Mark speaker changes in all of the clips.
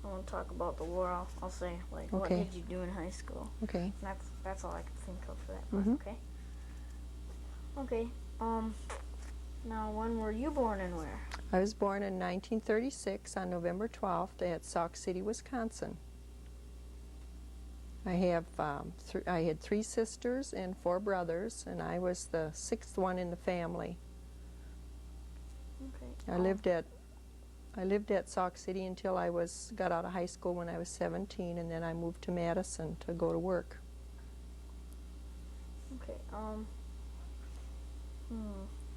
Speaker 1: I won't talk about the war. I'll say like what
Speaker 2: Okay.
Speaker 1: did you do in high school?
Speaker 2: Okay.
Speaker 1: That's all I can think of for that part.
Speaker 2: Mhm.
Speaker 1: Okay. Okay. Now when were you born and where?
Speaker 2: I was born in 1936 on November 12th at Sauk City, Wisconsin. I had 3 sisters and 4 brothers, and I was the 6th one in the family.
Speaker 1: Okay.
Speaker 2: I lived at Sauk City until I got out of high school when I was 17, and then I moved to Madison to go to work.
Speaker 1: Okay.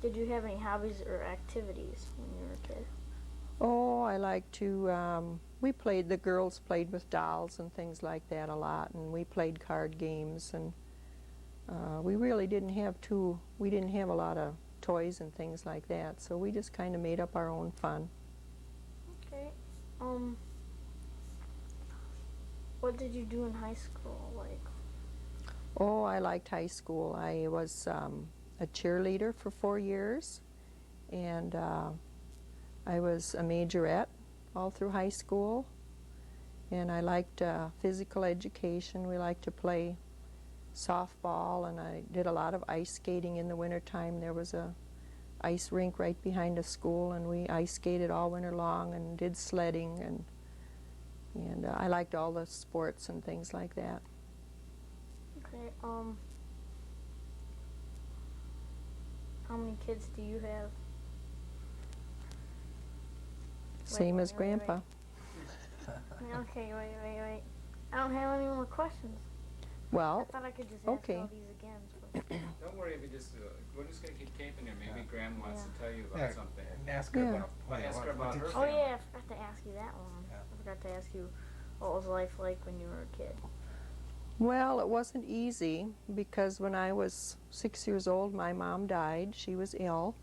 Speaker 1: Did you have any hobbies or activities when you were a kid?
Speaker 2: Oh, I like to, the girls played with dolls and things like that a lot, and we played card games, and we really didn't have a lot of toys and things like that, so we just kind of made up our own fun.
Speaker 1: Okay. What did you do in high school? Like.
Speaker 2: Oh, I liked high school. I was a cheerleader for 4 years, and I was a majorette all through high school, and I liked physical education. We liked to play softball, and I did a lot of ice skating in the wintertime. There was a ice rink right behind the school, and we ice skated all winter long and did sledding, and I liked all the sports and things like that.
Speaker 1: Okay. How many kids do you have?
Speaker 2: Same as Grandpa.
Speaker 1: Okay, wait. I don't have any more questions.
Speaker 2: Well,
Speaker 1: I thought I could just ask
Speaker 2: okay.
Speaker 1: all these again.
Speaker 3: Don't worry, we're just going to keep taping her. Maybe Graham wants to tell you about something.
Speaker 4: Ask her about.
Speaker 3: Ask her about her.
Speaker 1: Oh yeah, I forgot to ask you that one.
Speaker 4: Yeah.
Speaker 1: I forgot to ask you what was life like when you were a kid.
Speaker 2: Well, it wasn't easy because when I was 6 years old, my mom died. She was ill,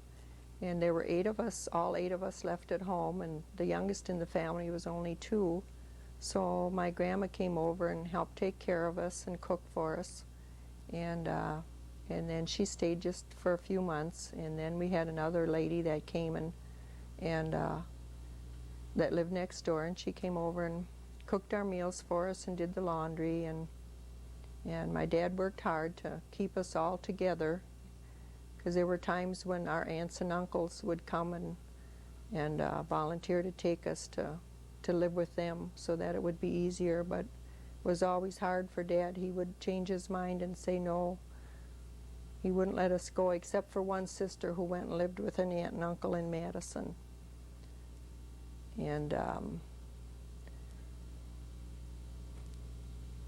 Speaker 2: and there were 8 of us, all 8 of us left at home, and the youngest in the family was only 2. So my grandma came over and helped take care of us and cook for us, and then she stayed just for a few months, and then we had another lady that came and that lived next door, and she came over and cooked our meals for us and did the laundry, and my dad worked hard to keep us all together, because there were times when our aunts and uncles would come and volunteer to take us to live with them so that it would be easier, but it was always hard for Dad. He would change his mind and say no. He wouldn't let us go, except for one sister who went and lived with an aunt and uncle in Madison. And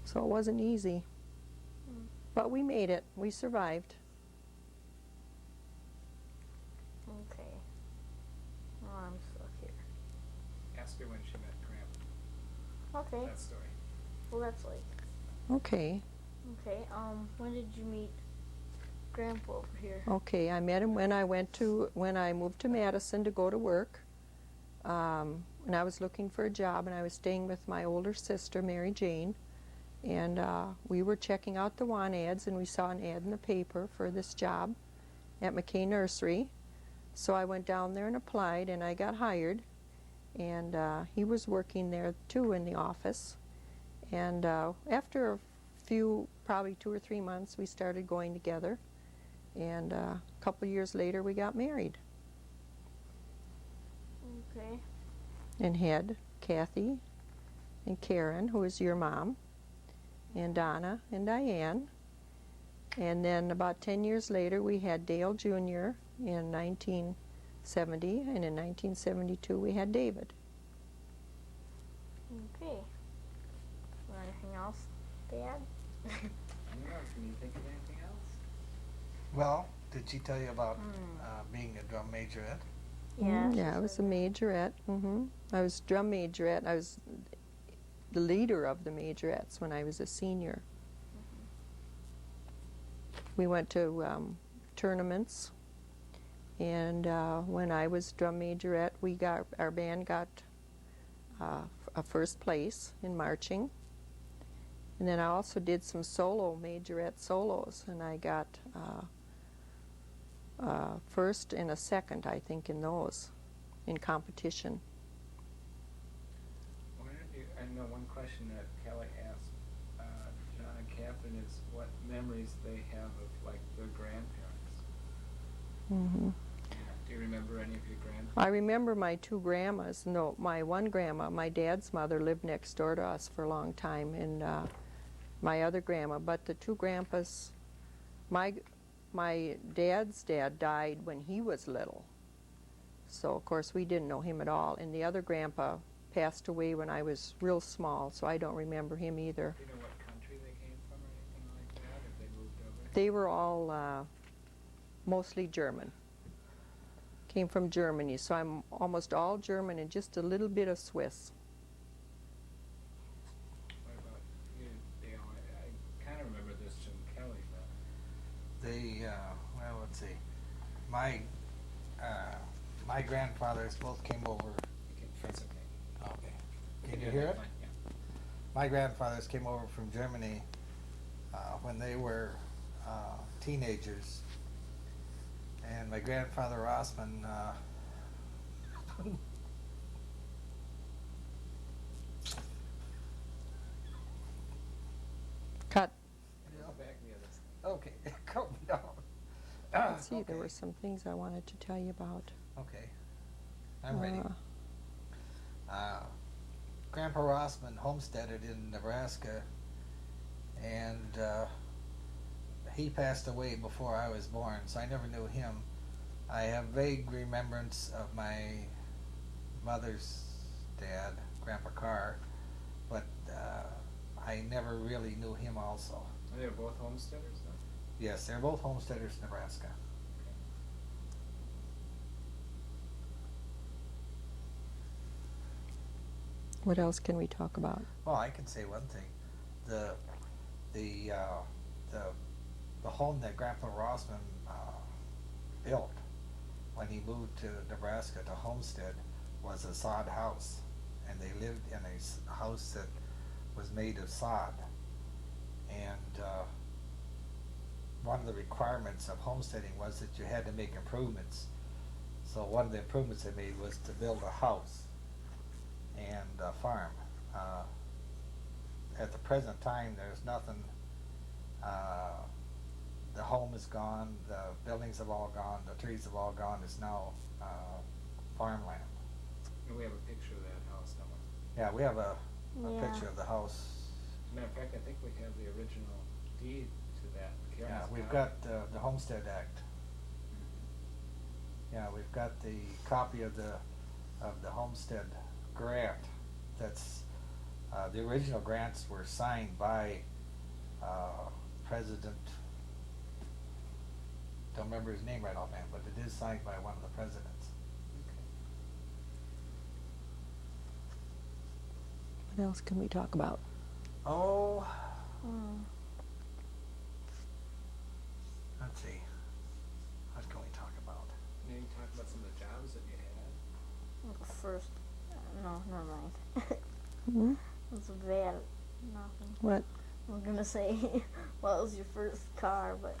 Speaker 2: so it wasn't easy. But we made it. We survived.
Speaker 1: Okay. Oh, I'm stuck here.
Speaker 3: Ask her when she met Graham.
Speaker 1: Okay.
Speaker 3: That story.
Speaker 1: Well, that's like.
Speaker 2: Okay.
Speaker 1: Okay. When did you meet Grandpa over here?
Speaker 2: Okay, I met him when I moved to Madison to go to work. And I was looking for a job, and I was staying with my older sister, Mary Jane. And we were checking out the want ads, and we saw an ad in the paper for this job at McKay Nursery. So I went down there and applied, and I got hired. And he was working there too in the office. And after a few, probably 2 or 3 months, we started going together. And a couple years later, we got married.
Speaker 1: Okay.
Speaker 2: And had Kathy and Karen, who is your mom, and Donna and Diane. And then about 10 years later, we had Dale Jr. in 1970, and in 1972 we had David.
Speaker 1: Okay. Anything else, Dad?
Speaker 3: I don't know. Can you think of anything else?
Speaker 4: Well, did she tell you about being a drum majorette?
Speaker 1: Yeah.
Speaker 2: Yeah, I was a majorette. I was drum majorette. I was the leader of the majorettes when I was a senior. We went to tournaments, and when I was drum majorette, our band got a first place in marching. And then I also did some solo majorette solos, and I got first and a second, I think, in those, in competition.
Speaker 3: question that Kelly asked John and Catherine is what memories they have of like their grandparents.
Speaker 2: Hmm.
Speaker 3: Do you remember any of your grandparents?
Speaker 2: I remember my two grandmas. No, my one grandma, my dad's mother, lived next door to us for a long time, and my other grandma. But the two grandpas, my dad's dad died when he was little, so of course we didn't know him at all. And the other grandpa passed away when I was real small, so I don't remember him either.
Speaker 3: Do you know what country they came from or anything like that, if they moved over?
Speaker 2: They were all mostly German. Came from Germany, so I'm almost all German and just a little bit of Swiss.
Speaker 3: What about you, Dale? I kind of remember this from Kelly, but
Speaker 4: They, well, let's see. My grandfathers both came over.
Speaker 3: it's okay.
Speaker 4: Okay. Can you hear it?
Speaker 3: Yeah.
Speaker 4: My grandfathers came over from Germany when they were teenagers. And my grandfather Rossman
Speaker 2: Cut.
Speaker 3: Go back the other side.
Speaker 4: okay, calm down.
Speaker 2: Let's see, there
Speaker 4: Okay.
Speaker 2: were some things I wanted to tell you about.
Speaker 4: Okay, I'm ready.
Speaker 2: Uh,
Speaker 4: Grandpa Rossman homesteaded in Nebraska, and he passed away before I was born, so I never knew him. I have vague remembrance of my mother's dad, Grandpa Carr, but I never really knew him also.
Speaker 3: Are they both homesteaders, though?
Speaker 4: Yes, they're both homesteaders in Nebraska.
Speaker 2: what else can we talk about?
Speaker 4: Well, I can say one thing. The home that Grandpa Rossman built when he moved to Nebraska to homestead was a sod house, and they lived in a house that was made of sod. And one of the requirements of homesteading was that you had to make improvements. So one of the improvements they made was to build a house and a farm. At the present time, there's nothing. The home is gone, the buildings have all gone, the trees have all gone. It's now farmland.
Speaker 3: And we have a picture of that house, don't we?
Speaker 4: Yeah, we have a
Speaker 1: Yeah.
Speaker 4: picture of the house.
Speaker 3: Matter of fact, I think we have the original deed to that.
Speaker 4: Yeah,
Speaker 3: Karen's
Speaker 4: we've
Speaker 3: got
Speaker 4: got the Homestead Act. Yeah, we've got the copy of the homestead grant. That's the original grants were signed by President. Don't remember his name right offhand, but it is signed by one of the presidents.
Speaker 2: What else can we talk about?
Speaker 4: Oh,
Speaker 1: Mm.
Speaker 4: let's see. What can we talk about?
Speaker 3: Maybe talk about some of the jobs that you had.
Speaker 1: First, no, never mind.
Speaker 2: Hmm?
Speaker 1: It's bad. Nothing.
Speaker 2: What?
Speaker 1: I'm gonna say, what was your first car, but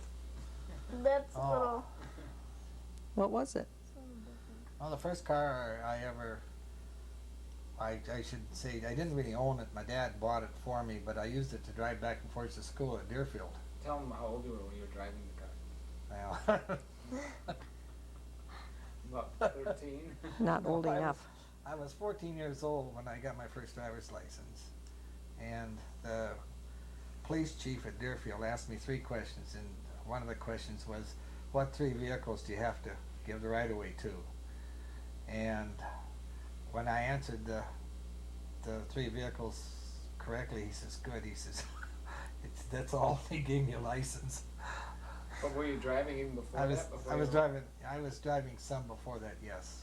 Speaker 1: that's a
Speaker 4: Oh.
Speaker 1: little.
Speaker 2: What was it?
Speaker 4: Well, the first car I ever, I should say, I didn't really own it. My dad bought it for me, but I used it to drive back and forth to school at Deerfield.
Speaker 3: Tell them how old you were when you were driving the car.
Speaker 4: Well,
Speaker 3: About 13?
Speaker 2: Not old
Speaker 4: I
Speaker 2: enough.
Speaker 4: I was 14 years old when I got my first driver's license, and the police chief at Deerfield asked me 3 questions, and one of the questions was, what 3 vehicles do you have to give the right-of-way to? And when I answered the 3 vehicles correctly, he says, good. He says, that's all. He gave me a license.
Speaker 3: But were you driving even before
Speaker 4: I was
Speaker 3: that? Before
Speaker 4: I
Speaker 3: you
Speaker 4: was
Speaker 3: were-
Speaker 4: driving I was driving some before that, yes.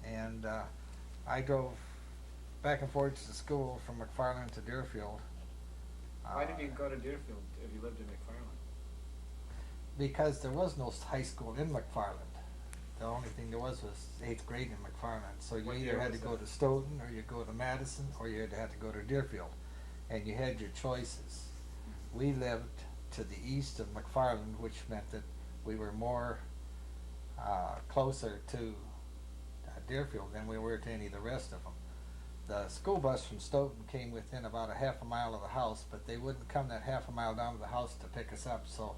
Speaker 4: And I drove back and forth to school from McFarland to Deerfield.
Speaker 3: Why did you go to Deerfield if you lived in McFarland?
Speaker 4: Because there was no high school in McFarland. The only thing there was 8th grade in McFarland. So you
Speaker 3: What
Speaker 4: either
Speaker 3: year
Speaker 4: had to
Speaker 3: was
Speaker 4: go
Speaker 3: that?
Speaker 4: to Stoughton, or you go to Madison, or you had to go to Deerfield. And you had your choices. We lived to the east of McFarland, which meant that we were more closer to Deerfield than we were to any of the rest of them. the school bus from Stoughton came within about a half a mile of the house, but they wouldn't come that half a mile down to the house to pick us up. So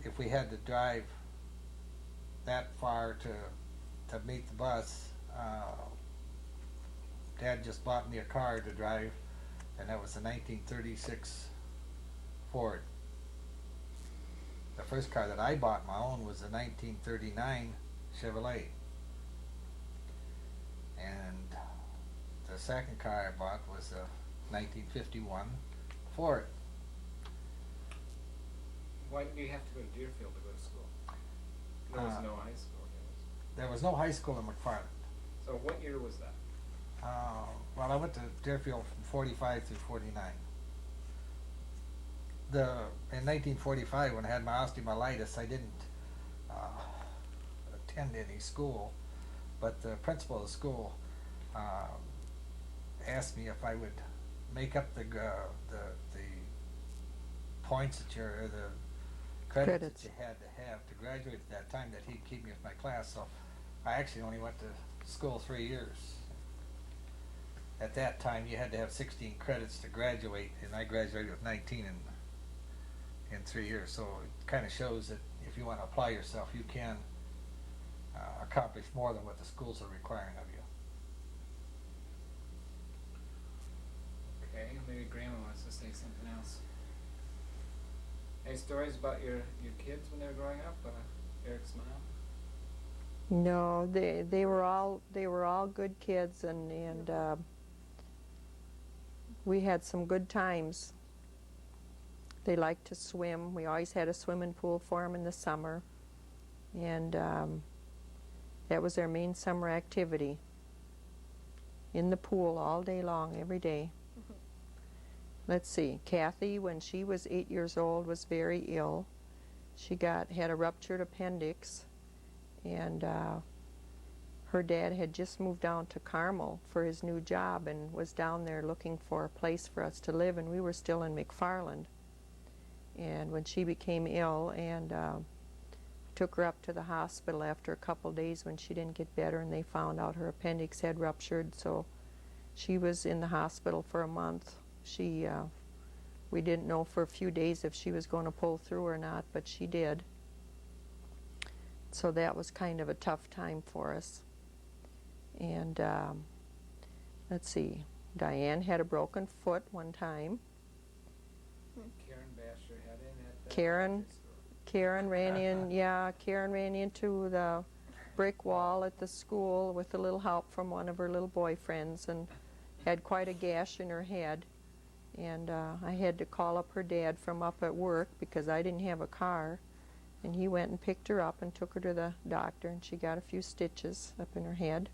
Speaker 4: if we had to drive that far to meet the bus, Dad just bought me a car to drive, and that was a 1936 Ford. The first car that I bought my own was a 1939 Chevrolet. And the second car I bought was a 1951 Ford.
Speaker 3: Why did you have to go to Deerfield to go to school? There was no high school.
Speaker 4: There was no high school in McFarland.
Speaker 3: So what year was that?
Speaker 4: Well, I went to Deerfield from 45 through 49. In 1945, when I had my osteomyelitis, I didn't attend any school, but the principal of the school asked me if I would make up the points that the credits that you had to have to graduate at that time, that he'd keep me with my class. So I actually only went to school 3 years. At that time, you had to have 16 credits to graduate, and I graduated with 19 in 3 years. So it kind of shows that if you want to apply yourself, you can accomplish more than what the schools are requiring of you.
Speaker 3: Okay, maybe Grandma wants to say something else. Any stories about your kids when they were growing up? Eric's mom?
Speaker 2: No, they were all good kids, and we had some good times. They liked to swim. We always had a swimming pool for them in the summer, and that was their main summer activity. In the pool all day long, every day. Let's see, Kathy, when she was 8 years old, was very ill. She had a ruptured appendix, and her dad had just moved down to Carmel for his new job and was down there looking for a place for us to live, and we were still in McFarland. And when she became ill, and took her up to the hospital after a couple days when she didn't get better, and they found out her appendix had ruptured, so she was in the hospital for a month. We didn't know for a few days if she was going to pull through or not, but she did. So that was kind of a tough time for us. And let's see, Diane had a broken foot one time.
Speaker 3: Karen bashed her head in at the
Speaker 2: Karen ran in, yeah, Karen ran into the brick wall at the school with a little help from one of her little boyfriends, and had quite a gash in her head. And I had to call up her dad from up at work because I didn't have a car, and he went and picked her up and took her to the doctor, and she got a few stitches up in her head.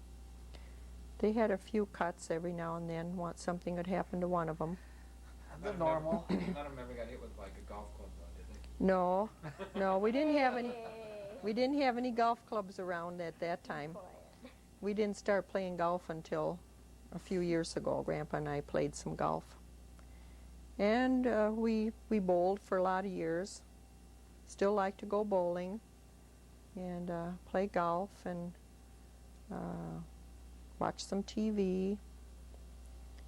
Speaker 2: They had a few cuts every now and then. Something would happen to one of them.
Speaker 4: The normal.
Speaker 3: None of them ever got hit with like a golf club, though, did they?
Speaker 2: No, no, we didn't have any. We didn't have any golf clubs around at that time. We didn't start playing golf until a few years ago. Grandpa and I played some golf. And we bowled for a lot of years. Still like to go bowling and play golf and watch some TV.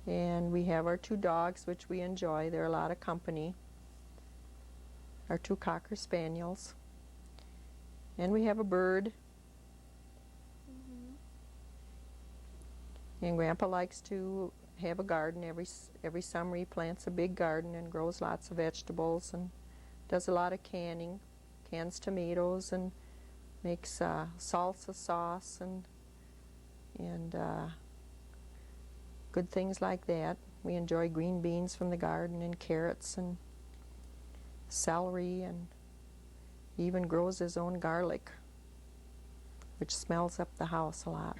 Speaker 2: And we have our 2 dogs, which we enjoy. They're a lot of company. Our 2 Cocker Spaniels. And we have a bird. And Grandpa likes to have a garden. Every summer he plants a big garden and grows lots of vegetables and does a lot of canning, cans tomatoes, and makes salsa sauce and good things like that. We enjoy green beans from the garden and carrots and celery, and he even grows his own garlic, which smells up the house a lot.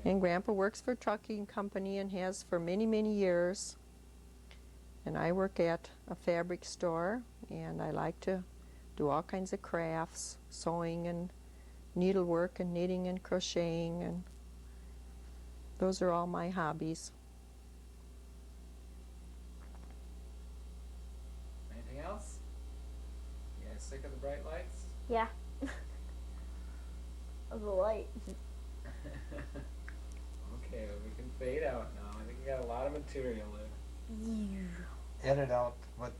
Speaker 2: And Grandpa works for a trucking company and has for many, many years. And I work at a fabric store, and I like to do all kinds of crafts, sewing and needlework and knitting and crocheting, and those are all my hobbies.
Speaker 3: Anything else? You guys sick of the bright lights?
Speaker 1: Yeah. of the light.
Speaker 3: Okay, well, we can fade out now. I think you got a lot of material there.
Speaker 4: Edit out what